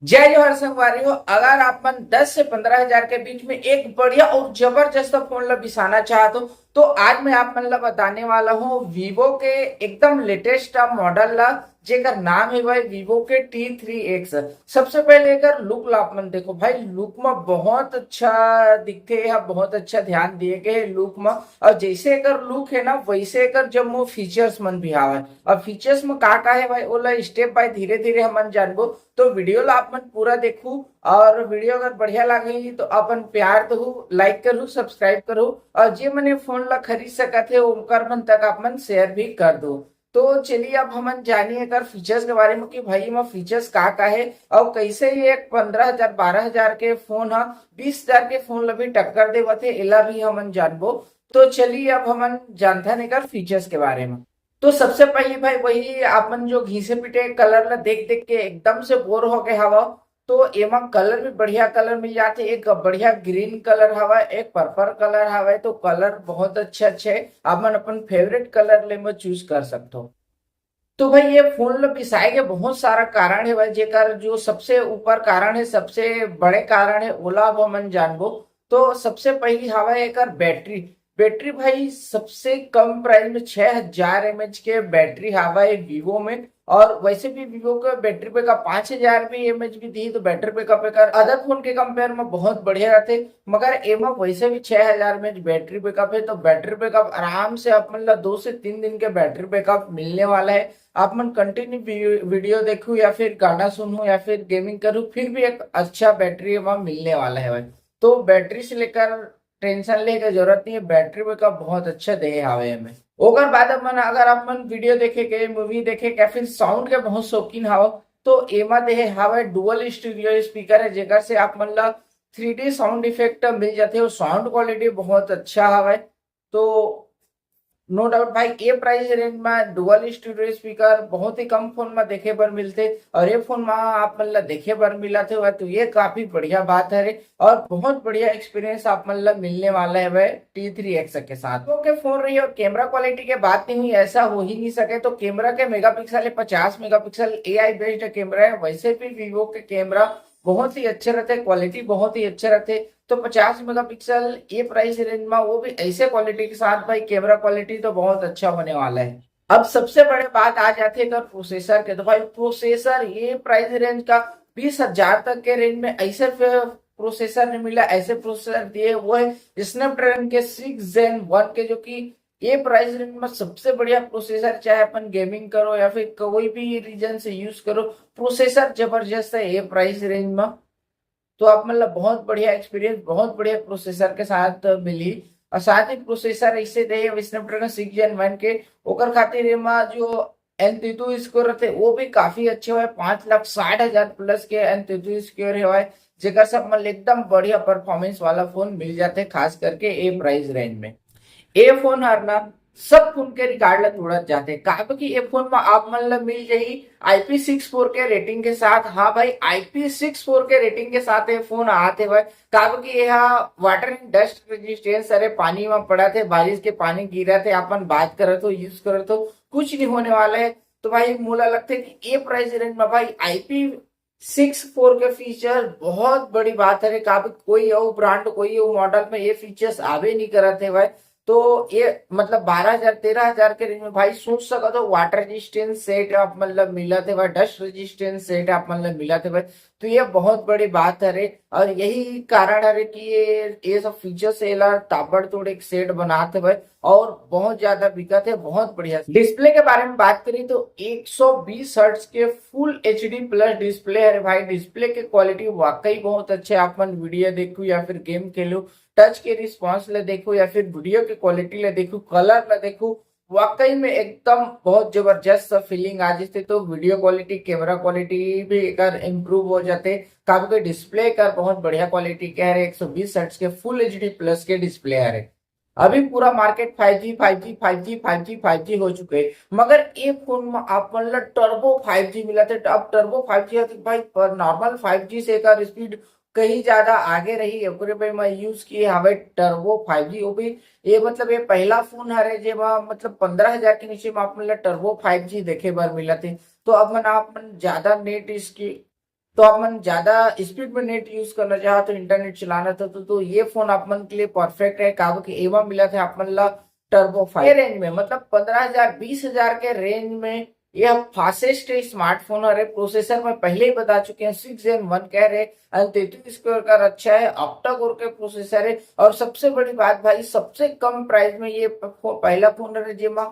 जय जवाहर संगवारी हो। अगर आप मन 10 से 15 हजार के बीच में एक बढ़िया और जबरदस्त फोन ला बिसाना चाहते हो तो आज मैं आप मन ला बताने वाला हूँ वीवो के एकदम लेटेस्ट मॉडल ला, जेकर नाम है भाई वीवो के T3X। सबसे पहले एकर लुक ला आप मन देखो भाई, लुक में बहुत अच्छा दिखते है, बहुत अच्छा ध्यान दिए गए लुक में। और जैसे एकर लुक है ना वैसे एकर जब वो फीचर्स मन भी आवे। अब फीचर्स में का है भाई ओला स्टेप बाय धीरे धीरे हमन जानबो। तो वीडियो ला आप मन पूरा देखू, और वीडियो अगर बढ़िया लगे तो अपन प्यार दहू, लाइक करू, सब्सक्राइब करू, और जे मैंने फोन ला खरीद सकत है ओकर मन तक आप मन शेयर भी कर दो। तो चलिए अब हमन जानिए अगर फीचर्स के बारे में कि भाई इमा फीचर्स का है और कैसे ये एक 15 हजार 12 हजार के फोन है 20 हजार के फोन ला भी टक्कर देवत है, एला भी हमन जानबो। तो चलिए अब हमन जानता नहीं कर फीचर्स के बारे में। तो सबसे पहले भाई वही आपन जो घिसे पिटे कलर ला देख देख के एकदम से बोर हो गए हवा। तो एमा कलर भी बढ़िया कलर मिल जाते, एक बढ़िया ग्रीन कलर हवा, एक पर्पल कलर हवा। तो कलर बहुत अच्छे अच्छे आप मन अपन फेवरेट कलर ले में चूज कर सकते हो। तो भाई ये फोन ला बिसाए के बहुत सारा कारण है भाई, जेकर जो सबसे ऊपर कारण है, सबसे बड़े कारण है ओला अब हमन जानबो। तो सबसे पहली हवा है एकर बैटरी। बैटरी भाई सबसे कम प्राइस में 6000 mAh के बैटरी हवा है वीवो में। और वैसे भी वीवो का बैटरी बैकअप 5000 भी एमएच भी दी, तो बैटरी बैकअप एकर अदर फोन के कंपेयर में बहुत बढ़िया रहते। मगर एमा वैसे भी 6000 mAh बैटरी बैकअप है, तो बैटरी बैकअप आराम से अपन ला 2 से 3 दिन के बैटरी बैकअप मिलने वाला है। आप मन कंटिन्यू वीडियो देखो या फिर गाना सुनो या फिर गेमिंग करो, फिर भी एक अच्छा बैटरी वहां मिलने वाला है भाई। तो बैटरी से लेकर टेंशन लेने की जरूरत नहीं है, बैटरी बैकअप बहुत अच्छा दे हवे हमें। ओकर बाद अपन अगर आप मन वीडियो देखे के, मूवी देखे के, फिर साउंड के बहुत शौकीन हव, तो एमा दे हवे डुअल स्टीरियो स्पीकर है, जेकर से आप मन ला 3D साउंड इफेक्ट मिल जाते और साउंड क्वालिटी बहुत अच्छा हवे। तो नो डाउट भाई ये प्राइस रेंज में डुअल स्टूडियो स्पीकर बहुत ही कम फोन में देखे बर मिलते, और ये फोन में आप मन ला देखे बर मिला थे वह, तो ये काफी बढ़िया बात है रे। और बहुत बढ़िया एक्सपीरियंस आप मन ला मिलने वाला है वह T3X के साथ। ओके फोन रही और कैमरा क्वालिटी के बात नहीं हुई, ऐसा हो ही नहीं सके। तो कैमरा के मेगापिक्सल है 50 मेगापिक्सल, AI बेस्ड कैमरा है। वैसे भी वीवो के कैमरा बहुत ही अच्छे रहते, क्वालिटी बहुत ही अच्छे रहते। तो 50 मेगापिक्सल ये प्राइस रेंज में, वो भी ऐसे क्वालिटी के साथ भाई, कैमरा क्वालिटी तो बहुत अच्छा होने वाला है। अब सबसे बड़े बात आ जाती है अगर प्रोसेसर के, तो भाई प्रोसेसर ये प्राइस रेंज का 20 हजार तक के रेंज में ऐसे प्रोसेसर नहीं मिला, ऐसे प्रोसेसर दिए वो है स्नैपड्रैगन के 6 Gen 1 के, जो कि ये प्राइस रेंज में सबसे बढ़िया प्रोसेसर, चाहे अपन गेमिंग करो या फिर कोई भी रीजन से यूज करो, प्रोसेसर जबरदस्त है ये प्राइस रेंज में। तो आप मतलब बहुत बढ़िया एक्सपीरियंस, बहुत बढ़िया प्रोसेसर के साथ मिली। और साथ ही प्रोसेसर ऐसे दे स्नैपड्रैगन 6 Gen 1 के, ओकर खातिर एमा जो एंतुतु स्कोर रहते वो भी काफी अच्छे हुए, 5,60,000 प्लस के एंतुतु स्कोर है, जेकर सब मतलब एकदम बढ़िया परफॉर्मेंस वाला फोन मिल जाते, खास करके ए प्राइस रेंज में। ए फोन हर ना सब फोन के रिकॉर्ड ला तोड़त जाते, काहे कि ए फोन में आप मन ला मिल जाही IP64 के रेटिंग के साथ। हाँ भाई IP64 के रेटिंग के साथ ये फोन आते भाई, काहे कि यह वाटर एंड डस्ट रेजिस्टेंस, अरे पानी में पड़ा थे, बारिश के पानी गिरा थे, अपन बात करत हो, यूज करत हो, कुछ नहीं होने वाला है। तो भाई मोला लगता है कि ये प्राइस रेंज में भाई IP64 के फीचर बहुत बड़ी बात है। काफी कोई और ब्रांड, कोई और मॉडल में ये फीचर्स आवे नहीं करते भाई। तो ये मतलब 12 हजार 13 हजार के रेंज में भाई सोच सको तो वाटर रेजिस्टेंस सेट आप मतलब मिला थे भाई, डस्ट रेजिस्टेंस सेट आप मतलब मिला थे भाई। तो ये बहुत बड़ी बात है रे, और यही कारण है रे कि ये सब फीचर से ताबड़तोड़ एक सेट बनाते भाई, और बहुत ज्यादा बिका थे, बहुत बढ़िया। डिस्प्ले के बारे में बात करें तो 120 हर्ट्ज के फुल HD प्लस डिस्प्ले है भाई। डिस्प्ले की क्वालिटी वाकई बहुत अच्छे, आप मन वीडियो देखो या फिर गेम खेलो, टच के रिस्पॉन्स ले देखो या फिर वीडियो की क्वालिटी ले देखो, कलर ले देखो, वाकई में एकदम बहुत जबरदस्त फीलिंग आ जाती। तो वीडियो क्वालिटी, कैमरा क्वालिटी भी अगर इम्प्रूव हो जाते, काफी डिस्प्ले का बहुत बढ़िया क्वालिटी क्या है, 120 हर्ट्ज के फुल HD प्लस के डिस्प्ले है। अभी पूरा market 5G 5G 5G 5G 5G हो चुके हैं, मगर ये फोन में आप मतलब टर्बो 5G मिला थे। अब टर्बो 5G है तो भाई नॉर्मल 5G से एक स्पीड कहीं ज्यादा आगे रही है। ओकरे पे मैं यूज किए हवे टर्बो 5G, वो भी ये मतलब ये पहला फोन है जे मतलब 15 हजार के नीचे में आप मतलब टर्बो 5G देखे बार मिला थे। तो अब मन आप मन ज्यादा नेट इसकी तो अपन ज्यादा स्पीड में नेट यूज करना चाहो तो इंटरनेट चलाना था तो ये फोन अपन के लिए परफेक्ट है। काबू की एवा मिला था अपन ला टर्बो 5 रेंज में, मतलब 15,000 20,000 के रेंज में यह फास्टेस्ट स्मार्टफोन है। प्रोसेसर में पहले ही बता चुके हैं 6 Gen 1 कह रहे, 33 कोर का अच्छा है, ऑक्टा कोर के प्रोसेसर है। और सबसे बड़ी बात भाई, सबसे कम प्राइस में ये पहला फोन है जेमा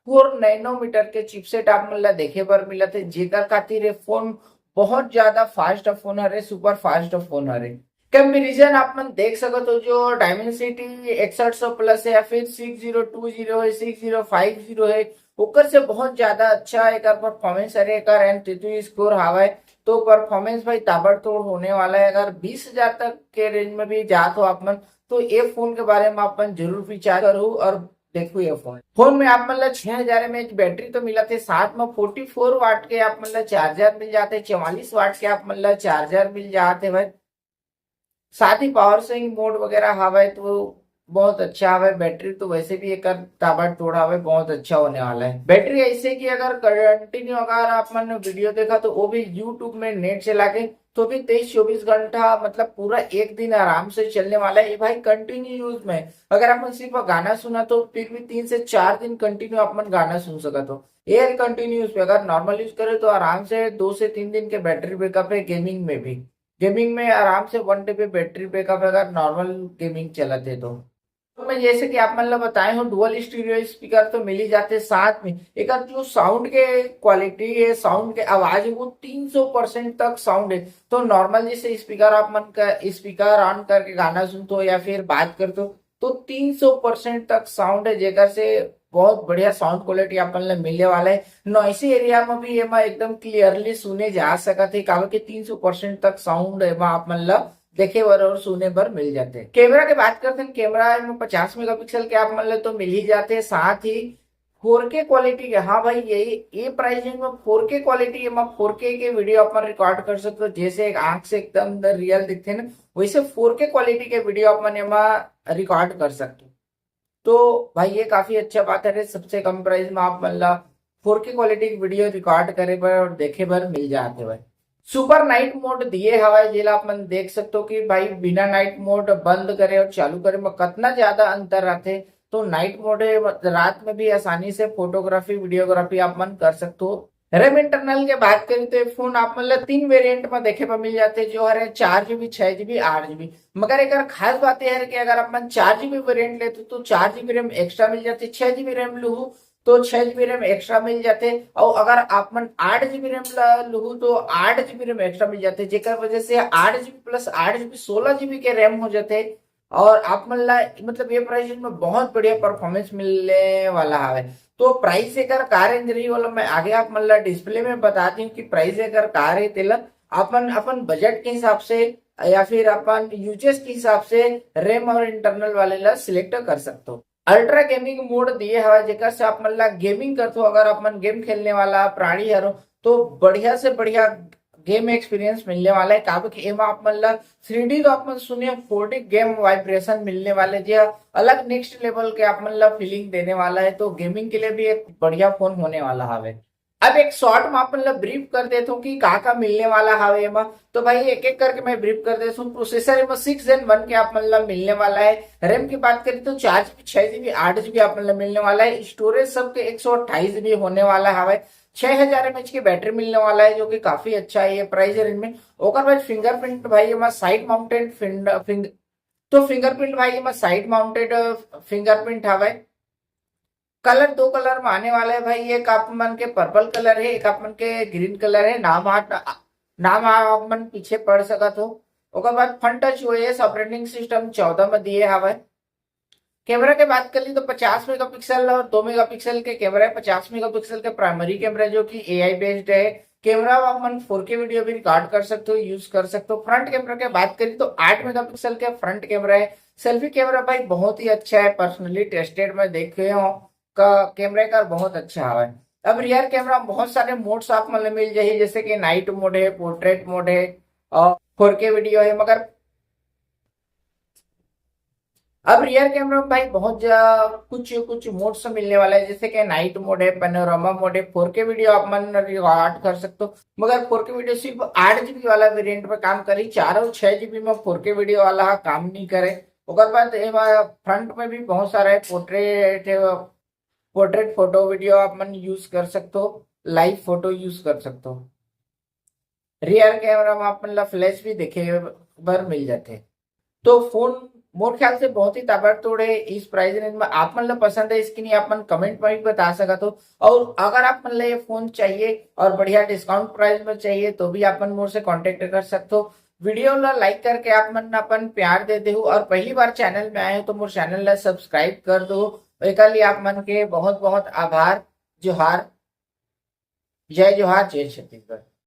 4 नैनोमीटर के चिपसेट आप मतलब देखे पर मिला थे, जेकर खातिर ये फोन बहुत ज्यादा फास्ट फोन है, सुपर फास्ट फोन है। कंपेरिजन आप मन देख सको तो जो डायमेंसिटी 6100 प्लस है या फिर 6020 है 6050 है ओकर से बहुत ज्यादा अच्छा एक परफॉर्मेंस है। एक M33 स्कोर हवा है तो परफॉर्मेंस भाई ताबड़तोड़ होने वाला है। अगर 20,000 तक के रेंज में भी जात हो आप मन तो ये फोन के बारे में अपन जरूर विचार करूँ और देखो। ये फोन में आप मतलब 6,000 mAh बैटरी तो मिला थे, साथ में 44 वाट के आप मतलब चार्जर मिल जाते, 44 वाट के आप मतलब चार्जर मिल जाते भाई। साथ ही पावर सेविंग मोड वगैरह हवा है तो बहुत अच्छा हवा है। बैटरी तो वैसे भी एक ताबड़तोड़ हवा है, बहुत अच्छा होने वाला है। बैटरी ऐसे कि अगर कंटिन्यू अगर आप मन वीडियो देखा तो वो भी यूट्यूब में नेट चला के तो भी 23-24 घंटा मतलब पूरा एक दिन आराम से चलने वाला है ये भाई कंटिन्यू यूज में। अगर आप सिर्फ गाना सुना तो फिर भी 3 से 4 दिन कंटिन्यू आप मन गाना सुन सका तो ये कंटिन्यू यूज पे। अगर नॉर्मल यूज करे तो आराम से 2 से 3 दिन के बैटरी बैकअप है। गेमिंग में आराम से 1 डे पे बैटरी बैकअप है अगर नॉर्मल गेमिंग चलाते तो मैं जैसे कि आप मतलब बताए हो डुअल स्टीरियो स्पीकर तो मिल ही जाते, साथ में एक जो साउंड के क्वालिटी है, साउंड के आवाज है वो 300% तक साउंड है। तो नॉर्मल जैसे स्पीकर आप मन का स्पीकर ऑन करके गाना सुनते हो या फिर बात करते हो तो 300% तक साउंड है, जेकर से बहुत बढ़िया साउंड क्वालिटी अपन ला मिलने वाला है। नॉइसी एरिया में भी एमा एकदम क्लियरली सुने जा सकत है, काबर के 300% तक साउंड एमा आप मन ला देखे बर और सुने बर मिल जाते। कैमरा की बात करते हैं, कैमरा में 50 मेगापिक्सल के आप मान लो तो मिल ही जाते हैं। साथ ही 4K क्वालिटी के, हाँ भाई यही ये प्राइस रेंज में 4K क्वालिटी है, 4K के वीडियो अपन रिकॉर्ड कर सकते हो। जैसे एक आंख से एकदम रियल दिखते ना वैसे 4K क्वालिटी के वीडियो अपन एमा रिकॉर्ड कर सकते हो। तो भाई ये काफी अच्छा बात है, सबसे कम प्राइस में आप मतलब 4K क्वालिटी की वीडियो रिकॉर्ड करे बर और देखे बर मिल जाते भाई। सुपर नाइट मोड दिए हवा जिला अपन देख सकते हो कि भाई बिना नाइट मोड बंद करे और चालू करे में कितना ज्यादा अंतर रहते। तो नाइट मोड है, रात में भी आसानी से फोटोग्राफी वीडियोग्राफी आप मन कर सकते हो। रैम इंटरनल के बात करें तो फोन आप मतलब 3 वेरिएंट में देखे पर मिल जाते हैं, जो है 4 GB 6 GB 8 GB। मगर एक खास बात यह है कि अगर अपन 4 GB वेरिएंट लेते तो 4 GB रैम एक्स्ट्रा मिल जाती, 6 GB रैम लू तो 6 GB रैम एक्स्ट्रा मिल जाते। और अगर आप मन 8 GB रैम लू तो 8 GB रैम एक्स्ट्रा मिल जाते, जेकर वजह से 8 GB प्लस 8 GB 16 GB के रैम हो जाते। और आप मन ला मतलब ये प्राइस में बहुत बढ़िया परफॉर्मेंस मिलने वाला है। तो प्राइस एकर का रेंज रही वाला मैं आगे आप मन ला डिस्प्ले में बताती हूँ कि प्राइस एकर का रहे तेला अपन अपन बजट के हिसाब से या फिर अपन यूजेस के हिसाब से रैम और इंटरनल वाले ला सिलेक्ट कर सकते हो। अल्ट्रा गेमिंग मोड दिए हवा जेकर से आप मन ला गेमिंग करते हो, अगर अपन गेम खेलने वाला प्राणी हरो तो बढ़िया से बढ़िया गेम एक्सपीरियंस मिलने वाला है। काबू कि एमा आप मन ला 3D तो आप मन सुनिए 4D गेम वाइब्रेशन मिलने वाले जो अलग नेक्स्ट लेवल के आप मन ला फीलिंग देने वाला है। तो गेमिंग के लिए भी एक बढ़िया फोन होने वाला है। अब एक शॉर्ट में आप मतलब ब्रीफ कर देता हूँ कि का मिलने वाला है एमा। तो भाई एक एक करके मैं ब्रीफ कर देता हूँ। प्रोसेसर एमा 6 Gen 1 के आप मतलब मिलने वाला है। रैम की बात करें तो 4 GB 6 GB 8 GB आप मतलब मिलने वाला है। स्टोरेज सबके 128 GB होने वाला है। 6,000 mAh की बैटरी मिलने वाला है, जो कि काफी अच्छा है ये प्राइस रेंज में। ओकर बाद फिंगरप्रिंट भाई एमा साइड माउंटेड तो फिंगरप्रिंट भाई एमा साइड माउंटेड फिंगरप्रिंट हवा। कलर 2 कलर में आने वाला है भाई, एक आप मन के पर्पल कलर है, एक आप मन के ग्रीन कलर है। नाम आप मन पीछे पढ़ सकत हो। ओकर बाद front touch OS operating system 14 में दिए हवा। कैमरा के बात कर ली तो 50 मेगापिक्सल और 2 मेगापिक्सल के कैमरा है। 50 मेगापिक्सल के प्राइमरी कैमरा जो कि एआई बेस्ड है। कैमरा आप मन 4K वीडियो भी रिकॉर्ड कर सकते हो, यूज कर सकते हो। फ्रंट कैमरा की बात करी तो 8 मेगापिक्सल के फ्रंट कैमरा है। सेल्फी कैमरा भाई बहुत ही अच्छा है, पर्सनली टेस्टेड में देखे हो का कैमरे का बहुत अच्छा है। अब रियर कैमरा बहुत सारे मोड्स आप मतलब मिल जाए, जैसे कि नाइट मोड है, पोर्ट्रेट मोड है और 4K वीडियो है। मगर अब रियर कैमरा में भाई बहुत कुछ कुछ मोड्स मिलने वाला है, जैसे कि नाइट मोड है, पेनोरामा मोड है, 4K वीडियो आप मन रिकॉर्ड कर सकते हो। मगर 4K वीडियो सिर्फ 8 GB वाला वेरिएंट पे काम करी, 4 और 6 GB में 4K वीडियो वाला काम नहीं करे। ओकर बाद फ्रंट में भी बहुत सारा है, पोर्ट्रेट फोटो वीडियो आप मन यूज कर सकते हो, लाइव फोटो यूज कर सकते हो। रियर कैमरा में आप मतलब फ्लैश भी देखे बर मिल जाते हैं। तो फोन मोर ख्याल से बहुत ही ताबड़तोड़ है इस प्राइस रेंज में। आप मतलब पसंद है इसकी नहीं, आप मन कमेंट में भी बता सका तो। और अगर आप मतलब ये फोन चाहिए और बढ़िया डिस्काउंट प्राइस में चाहिए तो भी आप मन मोर से कांटेक्ट कर सकते हो। वीडियो ला लाइक करके आप मन अपन प्यार दे दे हो, और पहली बार चैनल में आए हो तो मोर चैनल ला सब्सक्राइब कर दो। एक लिए आप मन के बहुत बहुत आभार। जोहार, जय जोहार, जय छत्तीसगढ़।